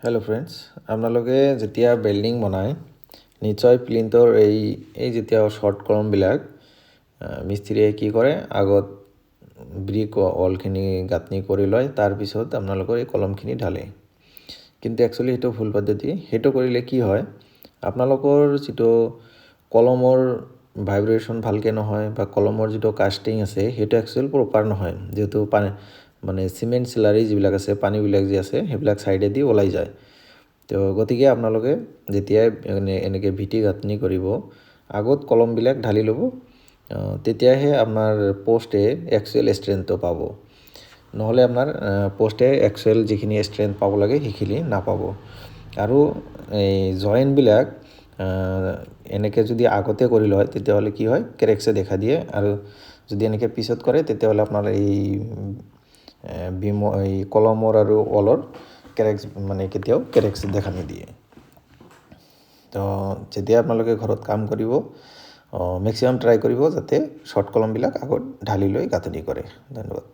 Hello' friends, আপোনালোকে যেতিয়া building বনায় নিশ্চয় প্লিন্থৰ এই যেতিয়া শ্বৰ্ট কলমবিলাক মিস্ত্ৰীয়ে কি কৰে আগত ব্ৰিক ৱালখিনি গাঁথনি কৰি লয়, তাৰপিছত আপোনালোকৰ এই কলমখিনি ঢালে। কিন্তু একচুৱেলি সেইটো ভুল পদ্ধতি। সেইটো কৰিলে কি হয়, আপোনালোকৰ যিটো কলমৰ ভাইব্ৰেশ্যন ভালকৈ নহয় বা কলমৰ যিটো কাষ্টিং আছে সেইটো একচুৱেলি প্ৰপাৰ নহয়, যিহেতু মানে চিমেণ্ট চিলাৰী যিবিলাক আছে পানীবিলাক যি আছে সেইবিলাক ছাইডেদি ওলাই যায়। তো গতিকে আপোনালোকে যেতিয়াই এনেকৈ ভিটি গাঁথনি কৰিব আগত কলমবিলাক ঢালি ল'ব, তেতিয়াহে আপোনাৰ পোষ্টে একচুৱেল ষ্ট্ৰেংথটো পাব। নহ'লে আপোনাৰ পোষ্টে একচুৱেল যিখিনি ষ্ট্ৰেংথ পাব লাগে সেইখিনি নাপাব। আৰু এই জইণ্টবিলাক এনেকৈ যদি আগতে কৰি লয় তেতিয়াহ'লে কি হয়, ক্ৰেকছে দেখা দিয়ে। আৰু যদি এনেকৈ পিছত কৰে তেতিয়াহ'লে আপোনাৰ এই কলমৰ আৰু ৱালৰ ক্ৰেকছ মানে কেতিয়াও ক্ৰেকছ দেখা নিদিয়ে। তো যেতিয়া আপোনালোকে ঘৰত কাম কৰিব মেক্সিমাম ট্ৰাই কৰিব যাতে শ্বৰ্ট কলমবিলাক আগত ঢালি লৈ গাঁথনি কৰে। ধন্যবাদ।